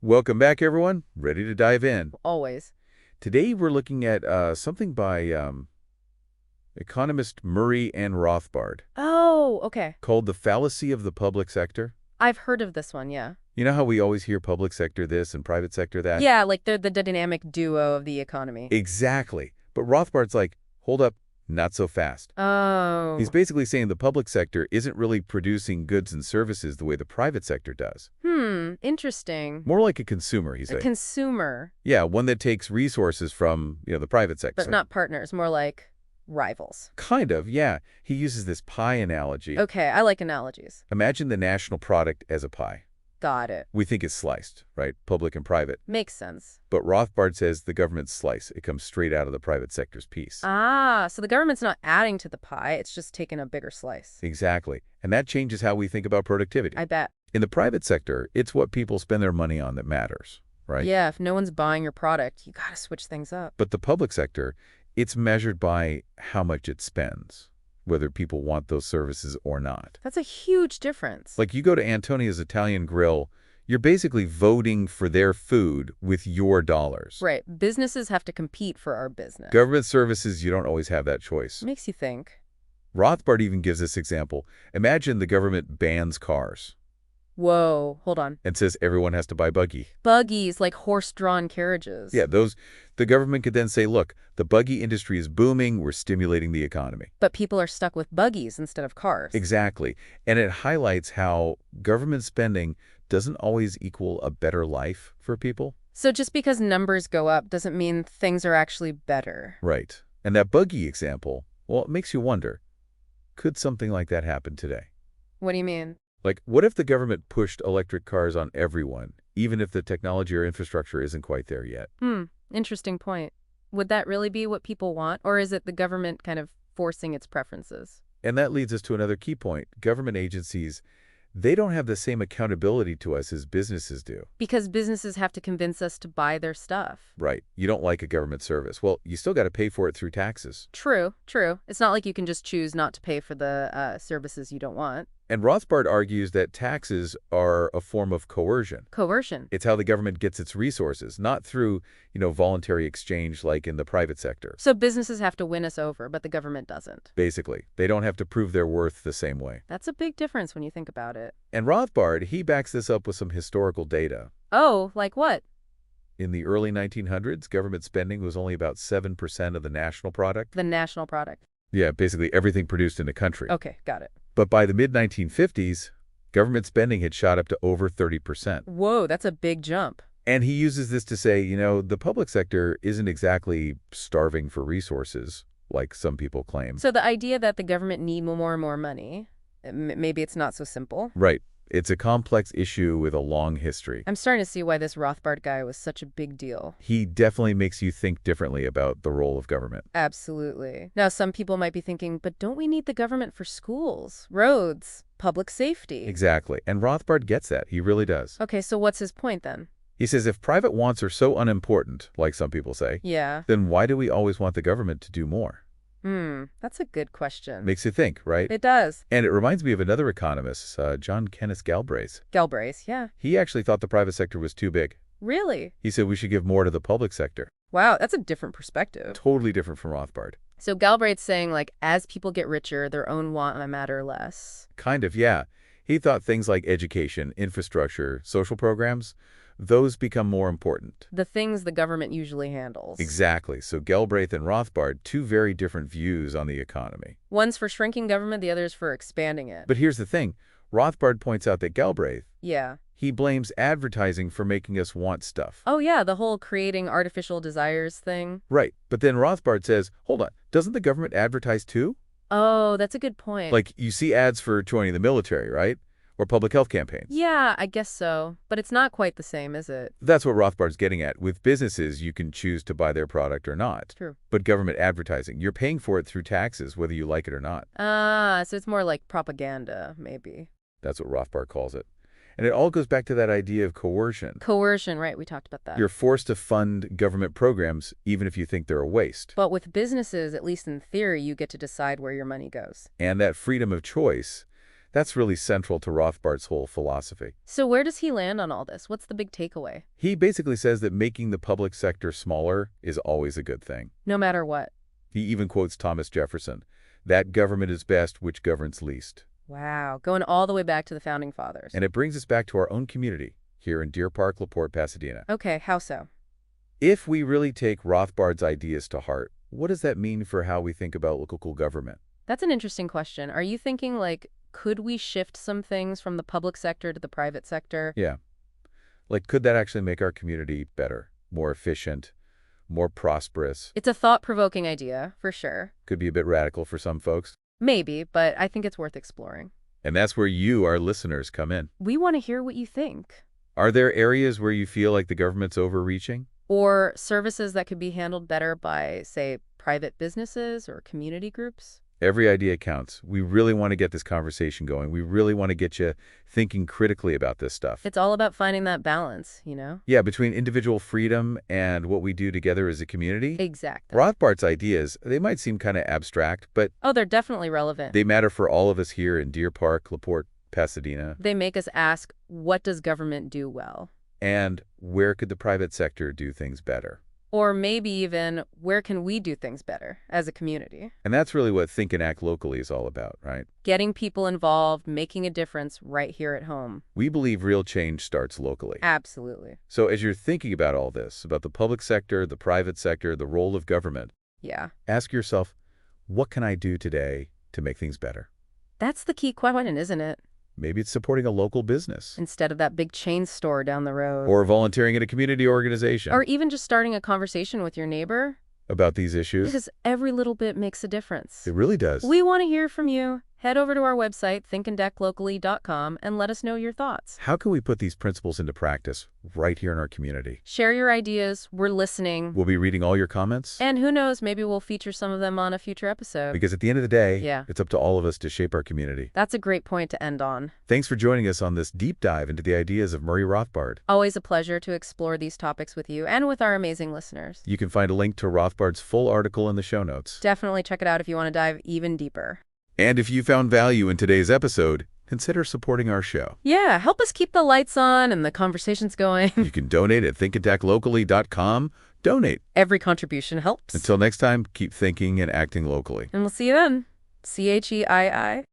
Welcome back, everyone. Ready to dive in. Always. Today, we're looking at something by economist Murray and Rothbard Oh, okay. called the fallacy of the public sector. I've heard of this one, yeah. You know how we always hear public sector this and private sector that? Yeah, like they're the dynamic duo of the economy. Exactly. But Rothbard's like, hold up, not so fast. Oh. He's basically saying the public sector isn't really producing goods and services the way the private sector does. Interesting. More like a consumer, he's A saying. consumer, Yeah, one that takes resources from, the private sector. but not partners, more like rivals. Kind of, yeah. He uses this pie analogy. Okay, I like analogies. Imagine the national product as a pie. Got it. We think it's sliced, right? Public and private. Makes sense. But Rothbard says the government's slice. It comes straight out of the private sector's piece. Ah, so the government's not adding to the pie, it's just taking a bigger slice. Exactly. And that changes how we think about productivity. I bet. In the private sector, it's what people spend their money on that matters, right? Yeah, if no one's buying your product, you gotta switch things up. But the public sector, it's measured by how much it spends, whether people want those services or not. That's a huge difference. Like you go to Antonia's Italian Grill, you're basically voting for their food with your dollars. Right, businesses have to compete for our business. Government services, you don't always have that choice. Makes you think. Rothbard even gives this example. Imagine the government bans cars Whoa, hold on. and says everyone has to buy buggy. Buggies, like horse-drawn carriages. Yeah, the government could then say, look, the buggy industry is booming, we're stimulating the economy. But people are stuck with buggies instead of cars. Exactly. And it highlights how government spending doesn't always equal a better life for people. So just because numbers go up doesn't mean things are actually better. Right. And that buggy example, well, it makes you wonder, could something like that happen today? What do you mean? Like, what if the government pushed electric cars on everyone, even if the technology or infrastructure isn't quite there yet? Interesting point. Would that really be what people want, or is it the government kind of forcing its preferences? And that leads us to another key point. Government agencies, they don't have the same accountability to us as businesses do. Because businesses have to convince us to buy their stuff. Right. You don't like a government service. Well, you still got to pay for it through taxes. True, true. It's not like you can just choose not to pay for the services you don't want. And Rothbard argues that taxes are a form of coercion. Coercion. It's how the government gets its resources, not through, voluntary exchange like in the private sector. So businesses have to win us over, but the government doesn't. Basically, they don't have to prove their worth the same way. That's a big difference when you think about it. And Rothbard, he backs this up with some historical data. Oh, like what? In the early 1900s, government spending was only about 7% of the national product. The national product. Yeah, basically everything produced in the country. Okay, got it. But by the mid-1950s, government spending had shot up to over 30%. Whoa, that's a big jump. And he uses this to say, the public sector isn't exactly starving for resources, like some people claim. So the idea that the government need more and more money, maybe it's not so simple. Right. It's a complex issue with a long history. I'm starting to see why this Rothbard guy was such a big deal. He definitely makes you think differently about the role of government. Absolutely. Now, some people might be thinking, but don't we need the government for schools, roads, public safety? Exactly. And Rothbard gets that. He really does. Okay, so what's his point then? He says if private wants are so unimportant, like some people say, Yeah. then why do we always want the government to do more? That's a good question. Makes you think, right? It does. And it reminds me of another economist, John Kenneth Galbraith. Galbraith, yeah. He actually thought the private sector was too big. Really? He said we should give more to the public sector. Wow, that's a different perspective. Totally different from Rothbard. So Galbraith's saying, like, as people get richer, their own want matter less. Kind of, yeah. He thought things like education, infrastructure, social programs, those become more important. The things the government usually handles. Exactly. So Galbraith and Rothbard, two very different views on the economy. One's for shrinking government, the other's for expanding it. But here's the thing. Rothbard points out that Galbraith, Yeah. he blames advertising for making us want stuff. Oh, yeah, the whole creating artificial desires thing. Right. But then Rothbard says, hold on, doesn't the government advertise too? Oh, that's a good point. Like, you see ads for joining the military, right? Or public health campaigns. Yeah, I guess so. But it's not quite the same, is it? That's what Rothbard's getting at. With businesses, you can choose to buy their product or not. True. But government advertising, you're paying for it through taxes, whether you like it or not. Ah, so it's more like propaganda, maybe. That's what Rothbard calls it. And it all goes back to that idea of coercion. Coercion, right, we talked about that. You're forced to fund government programs, even if you think they're a waste. But with businesses, at least in theory, you get to decide where your money goes. And that freedom of choice, That's really central to Rothbard's whole philosophy. So where does he land on all this? What's the big takeaway? He basically says that making the public sector smaller is always a good thing. No matter what. He even quotes Thomas Jefferson, "That government is best which governs least." Wow, going all the way back to the Founding Fathers. And it brings us back to our own community here in Deer Park, LaPorte, Pasadena. Okay, how so? If we really take Rothbard's ideas to heart, what does that mean for how we think about local government? That's an interesting question. Are you thinking, like, could we shift some things from the public sector to the private sector? Yeah. Like, could that actually make our community better, more efficient, more prosperous? It's a thought-provoking idea, for sure. Could be a bit radical for some folks. Maybe, but I think it's worth exploring. And that's where you, our listeners, come in. We want to hear what you think. Are there areas where you feel like the government's overreaching? Or services that could be handled better by, say, private businesses or community groups? Every idea counts. We really want to get this conversation going. We really want to get you thinking critically about this stuff. It's all about finding that balance, you know? Yeah, between individual freedom and what we do together as a community. Exactly. Rothbard's ideas, they might seem kind of abstract, but Oh, they're definitely relevant. they matter for all of us here in Deer Park, LaPorte, Pasadena. They make us ask, what does government do well? And where could the private sector do things better? Or maybe even, where can we do things better as a community? And that's really what Think and Act Locally is all about, right? Getting people involved, making a difference right here at home. We believe real change starts locally. Absolutely. So as you're thinking about all this, about the public sector, the private sector, the role of government, Yeah. ask yourself, what can I do today to make things better? That's the key question, isn't it? Maybe it's supporting a local business. Instead of that big chain store down the road. Or volunteering at a community organization. Or even just starting a conversation with your neighbor. About these issues. Because every little bit makes a difference. It really does. We want to hear from you. Head over to our website, thinkandactlocally.com, and let us know your thoughts. How can we put these principles into practice right here in our community? Share your ideas. We're listening. We'll be reading all your comments. And who knows, maybe we'll feature some of them on a future episode. Because at the end of the day, Yeah. it's up to all of us to shape our community. That's a great point to end on. Thanks for joining us on this deep dive into the ideas of Murray Rothbard. Always a pleasure to explore these topics with you and with our amazing listeners. You can find a link to Rothbard's full article in the show notes. Definitely check it out if you want to dive even deeper. And if you found value in today's episode, consider supporting our show. Yeah, help us keep the lights on and the conversations going. You can donate at thinkandactlocally.com. Donate. Every contribution helps. Until next time, keep thinking and acting locally. And we'll see you then. CHEII.